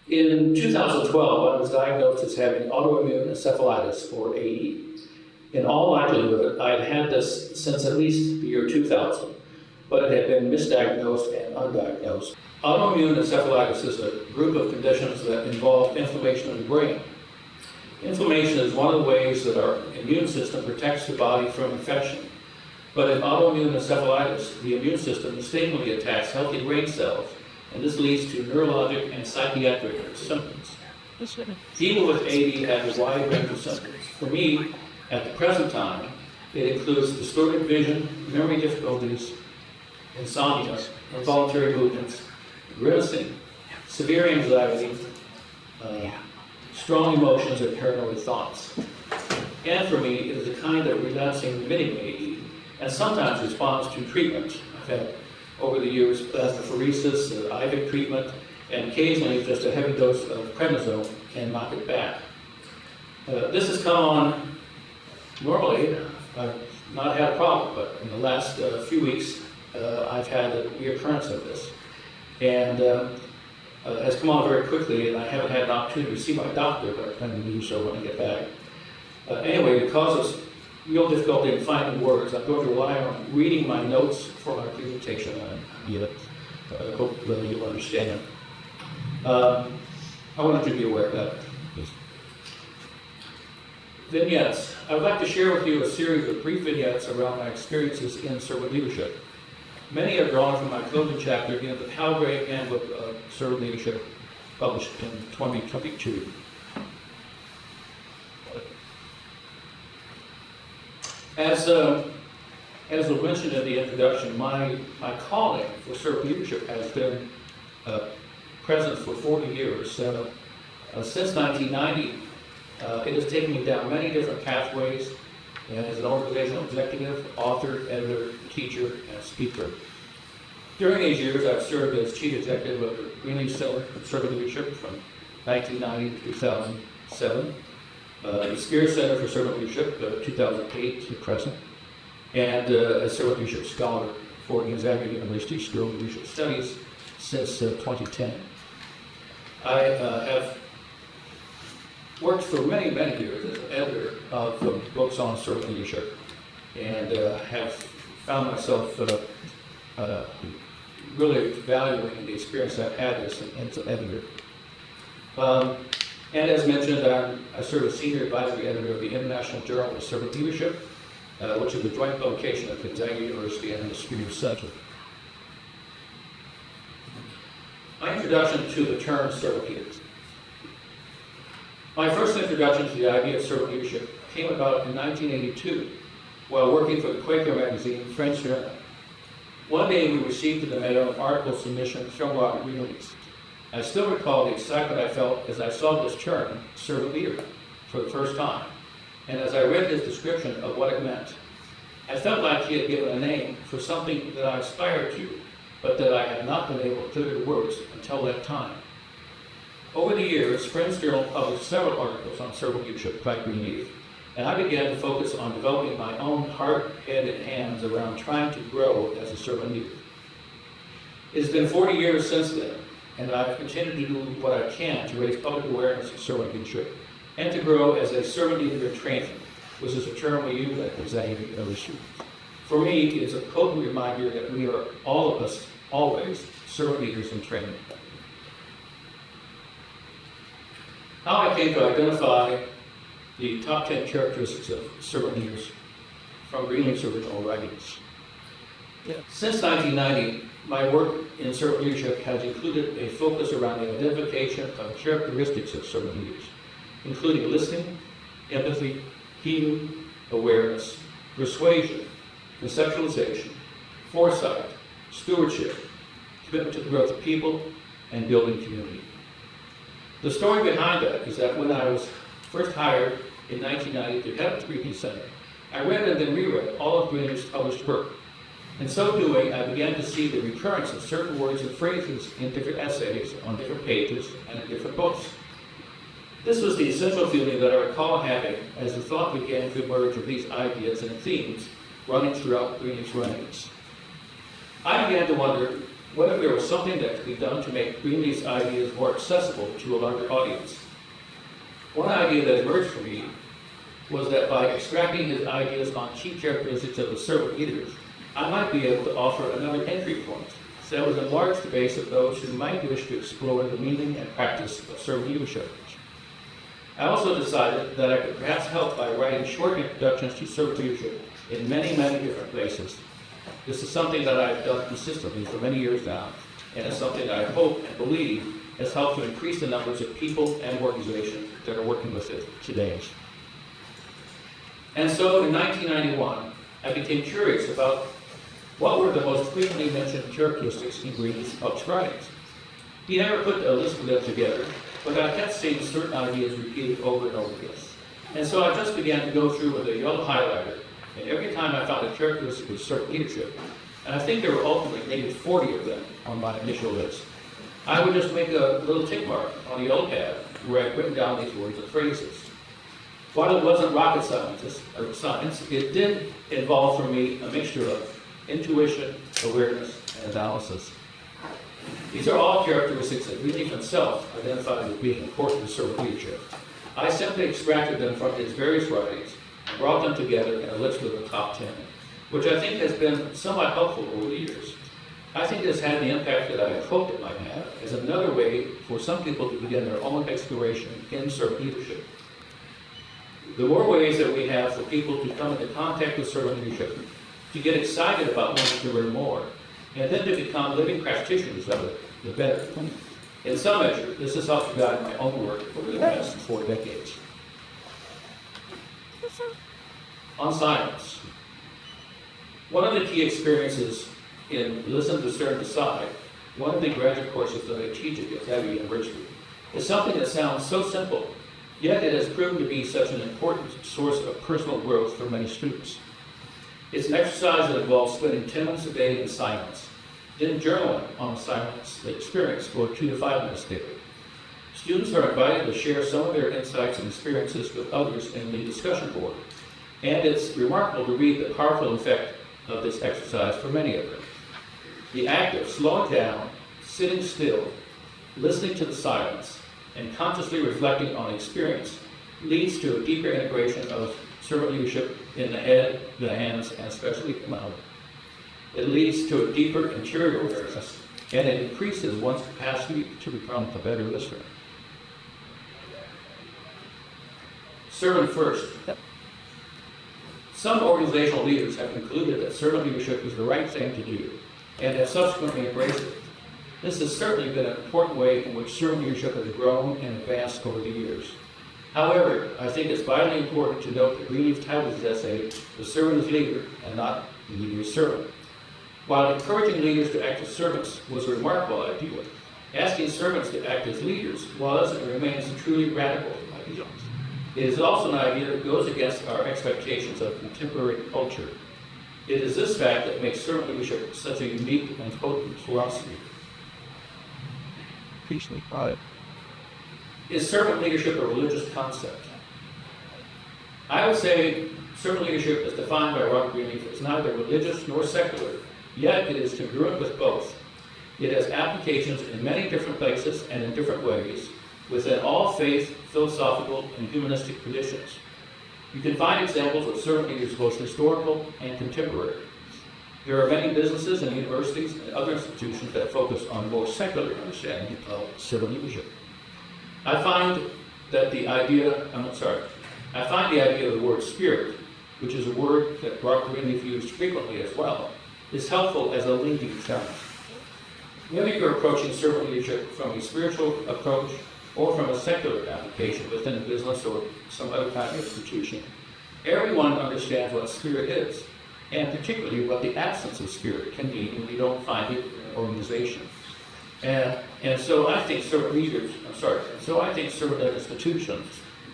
In 2012, I was diagnosed as having autoimmune encephalitis, or AE. In all likelihood, I had had this since at least the year 2000, but it had been misdiagnosed and undiagnosed. Autoimmune encephalitis is a group of conditions that involve inflammation of the brain. Inflammation is one of the ways that our immune system protects the body from infection. But in autoimmune encephalitis, the immune system mistakenly attacks healthy brain cells, and this leads to neurologic and psychiatric symptoms. People with AD have a wide range of symptoms. For me, at the present time, it includes distorted vision, memory difficulties, insomnia, involuntary movements, grimacing, severe anxiety, strong emotions, and paranoid thoughts. And for me, it is a kind of relapsing mini-AD, and sometimes responds to treatment. I've had, over the years, plasmapheresis, IV treatment, and occasionally just a heavy dose of prednisone can knock it back. This has come on normally. I've not had a problem, but in the last few weeks, I've had a reoccurrence of this. And has come on very quickly, and I haven't had an opportunity to see my doctor, but I plan to do so when I get back. Anyway, it causes real difficulty in finding words. I'm going to rely on reading my notes for my presentation. I hope you'll understand. I wanted you to be aware of that. Vignettes. I would like to share with you a series of brief vignettes around my experiences in servant leadership. Many are drawn from my closing chapter in the Palgrave Handbook of Servant Leadership, published in 2022. As was mentioned in the introduction, my calling for servant leadership has been present for 40 years. Since 1990, it has taken me down many different pathways, and as an organizational executive, author, editor, teacher, and speaker. During these years, I've served as chief executive of the Greenleaf Center for Servant Leadership from 1990 to 2007, the Spear Center for Servant Leadership, 2008 to present, and a Servant Leadership Scholar for Gonzaga University School of Leadership Studies since 2010. I have worked for many, many years as an editor of books on servant leadership, and have found myself really valuing the experience I've had as an editor. And as mentioned, I serve as senior advisory editor of the International Journal of Servant Leadership, which is a joint publication of Gonzaga University and the Spear Center. My introduction to the term servant leaders. My first introduction to the idea of servant leadership came about in 1982 while working for the Quaker magazine, French Journal. One day we received in the mail an article submission from Robert Greenleaf. I still recall the excitement I felt as I saw this term, servant leader, for the first time, and as I read his description of what it meant. I felt like he had given a name for something that I aspired to, but that I had not been able to put into words until that time. Over the years, Friends Journal published several articles on servant leadership by Greenleaf, and I began to focus on developing my own heart, head, and hands around trying to grow as a servant leader. It has been 40 years since then, and I've continued to do what I can to raise public awareness of servant leadership and to grow as a servant leader in training, which is a term we use at Gonzaga University. For me, it is a potent reminder that we are, all of us, always servant leaders in training. How I came to identify the top 10 characteristics of servant leaders from Greenleaf's original writings. Since 1990, my work in servant leadership has included a focus around the identification of characteristics of servant leaders, including listening, empathy, healing, awareness, persuasion, conceptualization, foresight, stewardship, commitment to the growth of people, and building community. The story behind that is that when I was first hired in 1990 to head up the Greenleaf Center, I read and then reread all of Greenleaf's published work. In so doing, I began to see the recurrence of certain words and phrases in different essays, on different pages, and in different books. This was the essential feeling that I recall having as the thought began to emerge of these ideas and themes running throughout Greenleaf's writings. I began to wonder What if there was something that could be done to make Greenleaf's ideas more accessible to a larger audience? One idea that emerged for me was that by extracting his ideas on key characteristics of the servant leaders, I might be able to offer another entry point that would enlarge the base of those who might wish to explore the meaning and practice of servant leadership. I also decided that I could perhaps help by writing short introductions to servant leadership in many, many different places. This is something that I've done consistently for many years now, and it's something that I hope and believe has helped to increase the numbers of people and organizations that are working with it today. And so in 1991, I became curious about what were the most frequently mentioned characteristics in Greenleaf's published writings. He never put a list of them together, but I kept seeing certain ideas repeated over and over again. And so I just began to go through with a yellow highlighter, and every time I found a characteristic of servant leadership, and I think there were ultimately maybe 40 of them on my initial list, I would just make a little tick mark on the yellow pad where I'd written down these words and phrases. While it wasn't rocket science, it did involve for me a mixture of intuition, awareness, and analysis. These are all characteristics that Greenleaf himself identified as being important to servant leadership. I simply extracted them from his various writings and brought them together in a list of the top 10, which I think has been somewhat helpful over the years. I think this had the impact that I had hoped it might have as another way for some people to begin their own exploration in servant leadership. The more ways that we have for people to come into contact with servant leadership, to get excited about wanting to learn more, and then to become living practitioners of it, the better. In some measure, this has helped guide my own work over the past 4 decades. On silence. One of the key experiences in Listen, Discern, Decide, one of the graduate courses that I teach at Xavier University, is something that sounds so simple, yet it has proven to be such an important source of personal growth for many students. It's an exercise that involves spending 10 minutes a day in silence, then journaling on silence experience for 2 to 5 minutes daily. Students are invited to share some of their insights and experiences with others in the discussion board, and it's remarkable to read the powerful effect of this exercise for many of them. The act of slowing down, sitting still, listening to the silence, and consciously reflecting on the experience leads to a deeper integration of servant leadership in the head, the hands, and especially the mouth. It leads to a deeper interior awareness, and it increases one's capacity to become a better listener. Servant first. Some organizational leaders have concluded that servant leadership is the right thing to do, and have subsequently embraced it. This has certainly been an important way in which servant leadership has grown and advanced over the years. However, I think it's vitally important to note that Greenleaf titled his essay, "The Servant is Leader, and not the Leader is Servant." While encouraging leaders to act as servants was a remarkable idea, asking servants to act as leaders was and remains a truly radical idea. It is also an idea that goes against our expectations of contemporary culture. It is this fact that makes servant leadership such a unique and potent philosophy. Is servant leadership a religious concept? I would say servant leadership as defined by Robert Greenleaf is neither religious nor secular, yet it is congruent with both. It has applications in many different places and in different ways, within all faith, philosophical, and humanistic traditions. You can find examples of servant leaders both historical and contemporary. There are many businesses and universities and other institutions that focus on more secular understanding of servant leadership. I find the idea of the word spirit, which is a word that Robert Greenleaf used frequently as well, is helpful as a leading term. Whether you're approaching servant leadership from a spiritual approach or from a secular application within a business or some other kind of institution, everyone understands what spirit is, and particularly what the absence of spirit can mean when we don't find it in an organization. And so I think servant institutions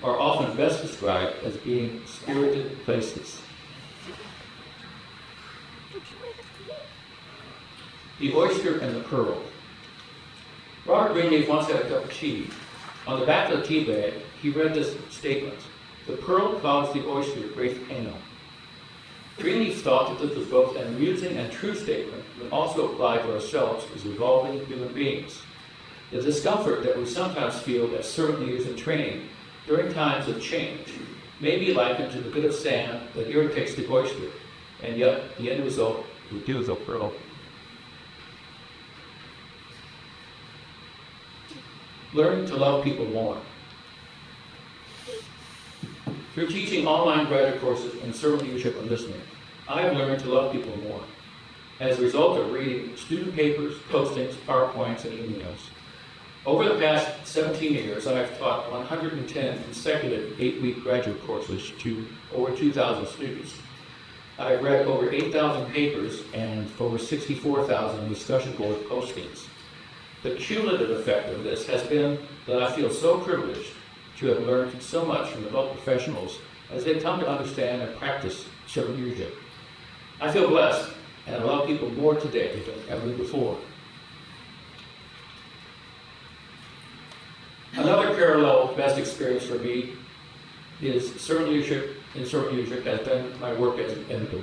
are often best described as being spirited places. The oyster and the pearl. Robert Greenleaf once had a cup of tea. On the back of the tea bag, he read this statement: "The pearl causes the oyster great pain." Greenleaf thought that this was both an amusing and true statement, but also applied to ourselves as evolving human beings. The discomfort that we sometimes feel as servant leaders in training during times of change may be likened to the bit of sand that irritates the oyster, and yet the end result will do the pearl. Learn to love people more. Through teaching online graduate courses in servant leadership and listening, I have learned to love people more as a result of reading student papers, postings, PowerPoints, and emails. Over the past 17 years, I have taught 110 consecutive 8-week graduate courses to over 2,000 students. I have read over 8,000 papers and over 64,000 discussion board postings. The cumulative effect of this has been that I feel so privileged to have learned so much from adult professionals as they come to understand and practice servant leadership. I feel blessed and I love people more today than ever before. Another parallel best experience for me is servant leadership. In servant leadership has been my work as an editor.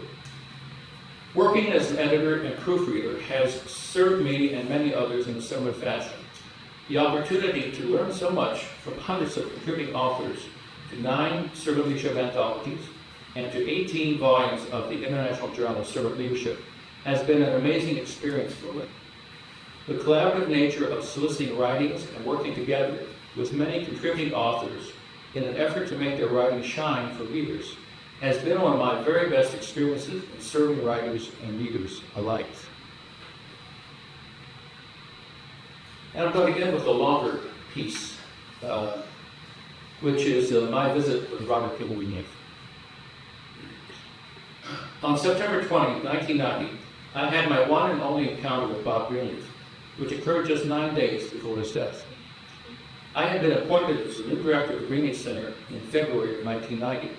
Working as an editor and proofreader has served me and many others in a similar fashion. The opportunity to learn so much from hundreds of contributing authors to 9 servant leadership anthologies and to 18 volumes of the International Journal of Servant Leadership has been an amazing experience for me. The collaborative nature of soliciting writings and working together with many contributing authors in an effort to make their writing shine for readers has been one of my very best experiences in serving writers and readers alike. And I'm going to end with a longer piece, which is my visit with Robert Kipling. On September 20, 1990, I had my one and only encounter with Bob Greenleaf, which occurred just 9 days before his death. I had been appointed as the new director of the Greenleaf Center in February of 1990.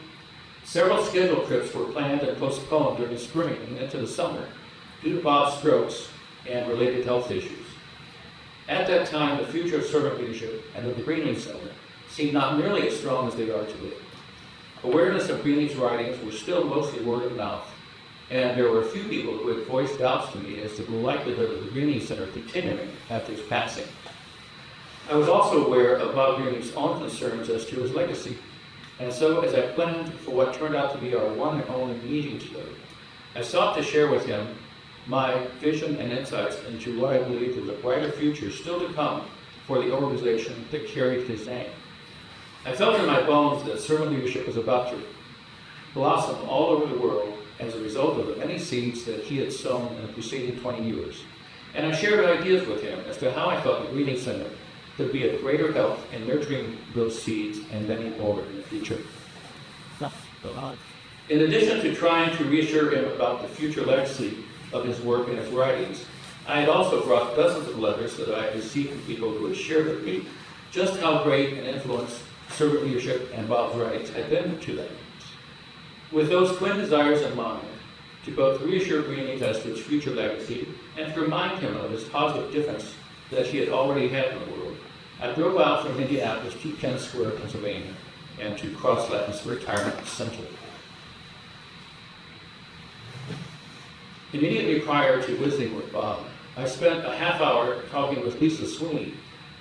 Several scheduled trips were planned and postponed during the spring and into the summer due to Bob's strokes and related health issues. At that time, the future of servant leadership and of the Greenleaf Center seemed not nearly as strong as they are today. Awareness of Greenleaf's writings was still mostly word of mouth, and there were a few people who had voiced doubts to me as to the likelihood of the Greenleaf Center continuing after his passing. I was also aware of Bob Greenleaf's own concerns as to his legacy, and so as I planned for what turned out to be our one and only meeting together, I sought to share with him my vision and insights into what I believe is a brighter future still to come for the organization that carried his name. I felt in my bones that servant leadership was about to blossom all over the world as a result of the many seeds that he had sown in the preceding 20 years. And I shared ideas with him as to how I felt the Greenleaf Center could be of greater help in nurturing those seeds and many more in the future. In addition to trying to reassure him about the future legacy of his work and his writings, I had also brought dozens of letters that I had received from people who had shared with me just how great an influence servant leadership and Bob's writings had been to them. With those twin desires in mind, to both reassure Greenleaf as to his future legacy and to remind him of his positive difference that he had already had in the world, I drove out from Indianapolis to Penn Square, Pennsylvania, and to Cross Latin's Retirement Center. Immediately prior to visiting with Bob, I spent a half hour talking with Lisa Sweeney,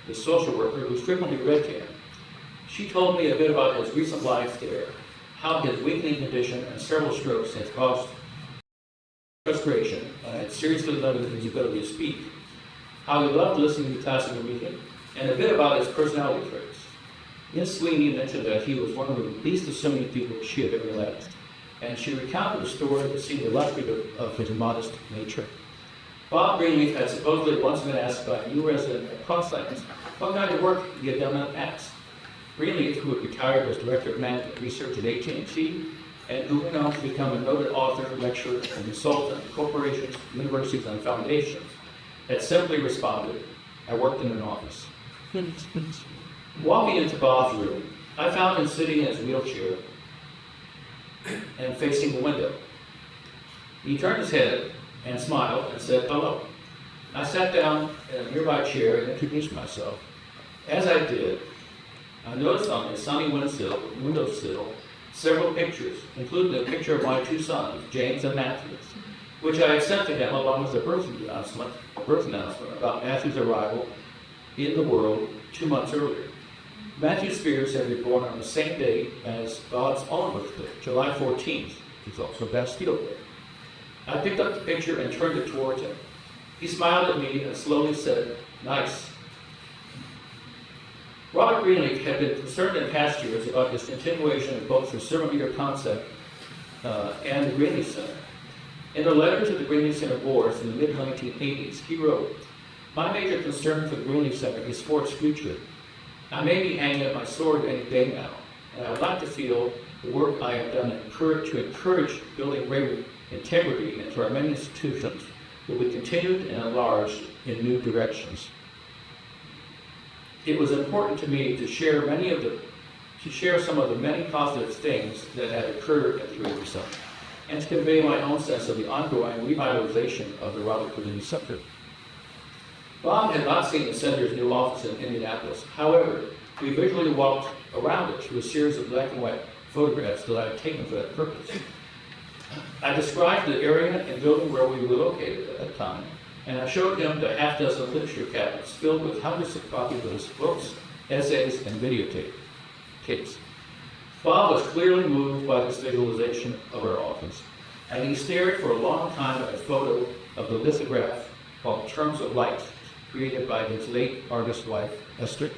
the social worker who frequently read to him. She told me a bit about his recent life there, how his weakening condition and several strokes had caused frustration and had seriously limited his ability to speak, how he loved listening to classical music, and a bit about his personality traits. Ms. Sweeney mentioned that he was one of the least assuming people she had ever met, and she recounted a story that seemed illustrative of his modest nature. Bob Greenleaf had supposedly once been asked by a new resident at Cross Latin what kind of work he had done in the past. Greenleaf, who had retired as Director of Management Research at AT&T, and who went on to become a noted author, lecturer, and consultant to corporations, universities, and foundations, had simply responded, "I worked in an office." Walking into Bob's room, I found him sitting in his wheelchair and facing the window. He turned his head and smiled and said, "Hello." I sat down in a nearby chair and introduced myself. As I did, I noticed on his sunny windowsill several pictures, including a picture of my two sons, James and Matthew, which I had sent to him along with a birth announcement about Matthew's arrival in the world 2 months earlier. Matthew Spears had been born on the same day as Bob's own birthday, July 14th, which is also Bastille Day. I picked up the picture and turned it towards him. He smiled at me and slowly said, "Nice." Robert Greenleaf had been concerned in past years about his continuation of both the servant leader concept and the Greenleaf Center. In a letter to the Greenleaf Center board in the mid-1980s, he wrote, "My major concern for the Greenleaf Center is for its future. I may be hanging up my sword any day now, and I would like to feel the work I have done to encourage building greater integrity into our many institutions will be continued and enlarged in new directions. It was important to me to share some of the many positive things that had occurred at the Greenleaf Center, and to convey my own sense of the ongoing revitalization of the Robert Greenleaf Center." Bob had not seen the center's new office in Indianapolis. However, we visually walked around it through a series of black and white photographs that I had taken for that purpose. I described the area and building where we were located at that time, and I showed him the half-dozen literature cabinets filled with hundreds of copies of his books, essays, and videotapes. Bob was clearly moved by this visualization of our office, and he stared for a long time at a photo of the lithograph called Terms of Light, created by his late artist wife, Esther.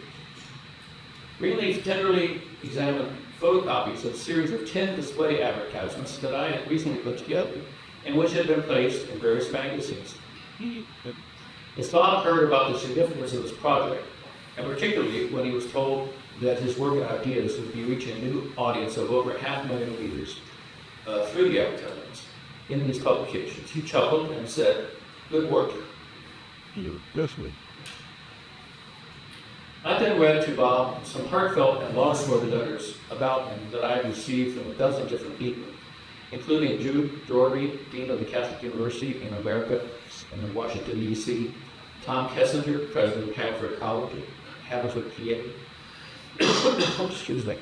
Greenleaf tenderly examined photocopies of a series of 10 display advertisements that I had recently put together, and which had been placed in various magazines. His Bob heard about the significance of this project, and particularly when he was told that his work and ideas would be reaching a new audience of over 500,000 readers through the advertisements in these publications. He chuckled and said, "Good work." Definitely. I then read to Bob some heartfelt and long-worded letters about him that I had received from a dozen different people, including Jude Doherty, Dean of the Catholic University in America in Washington, D.C., Tom Kessinger, President of Haverford College, Haverford, PA. Excuse me.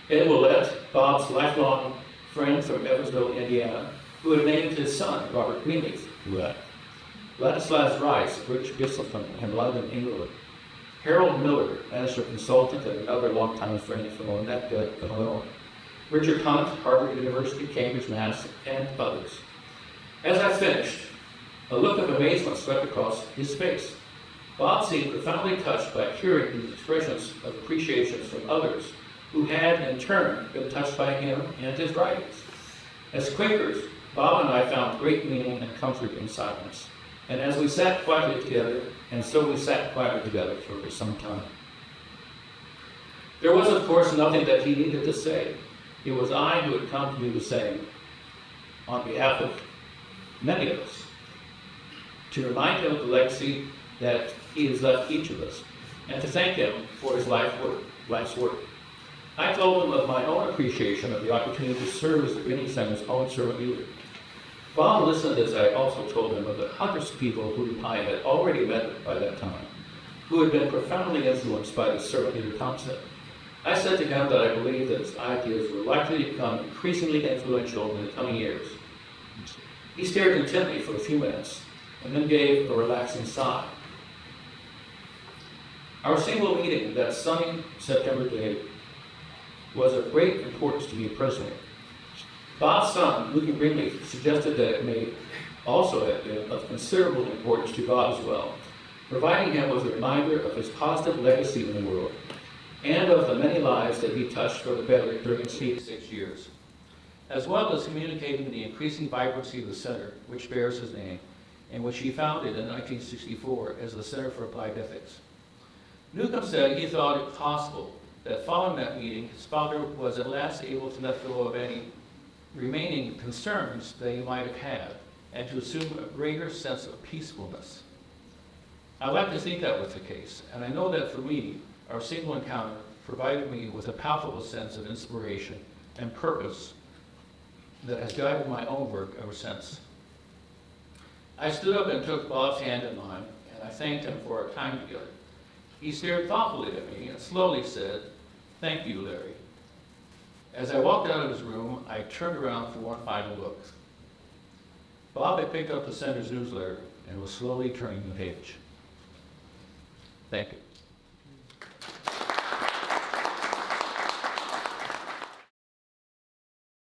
Ed Willett, Bob's lifelong friend from Evansville, Indiana, who had named his son Robert Greenleaf. Ladislas Rice, British Bishop in London, England. Harold Miller, Master Consultant and another longtime friend from Winnetka, Illinois. Richard Hunt, Harvard University, Cambridge, Mass., and others. As I finished, a look of amazement swept across his face. Bob seemed profoundly touched by hearing these expressions of appreciation from others who had, in turn, been touched by him and his writings. As Quakers, Bob and I found great meaning and comfort in silence. And as we sat quietly together, and so we sat quietly together for some time. There was, of course, nothing that he needed to say. It was I who had come to do the same on behalf of many of us, to remind him of the legacy that he has left each of us, and to thank him for his life's work. I told him of my own appreciation of the opportunity to serve as the Greenleaf Center's own servant leader. Bob listened as I also told him of the hundreds of people who I had already met by that time, who had been profoundly influenced by the servant leader concept. I said to him that I believed that his ideas were likely to become increasingly influential in the coming years. He stared intently for a few minutes, and then gave a relaxing sigh. Our single meeting that sunny September day was of great importance to me personally. Bob's son, Luke Greenleaf, suggested that it may also have been of considerable importance to Bob as well, providing him with a reminder of his positive legacy in the world and of the many lives that he touched for the better during his 86 years, as well as communicating the increasing vibrancy of the center, which bears his name, and which he founded in 1964 as the Center for Applied Ethics. Newcomb said he thought it possible that following that meeting, his father was at last able to let go of any remaining concerns that he might have had, and to assume a greater sense of peacefulness. I like to think that was the case, and I know that for me, our single encounter provided me with a palpable sense of inspiration and purpose that has guided my own work ever since. I stood up and took Bob's hand in mine, and I thanked him for our time together. He stared thoughtfully at me and slowly said, "Thank you, Larry." As I walked out of his room, I turned around for one final look. Bob had picked up the Senator's newsletter and was slowly turning the page. Thank you.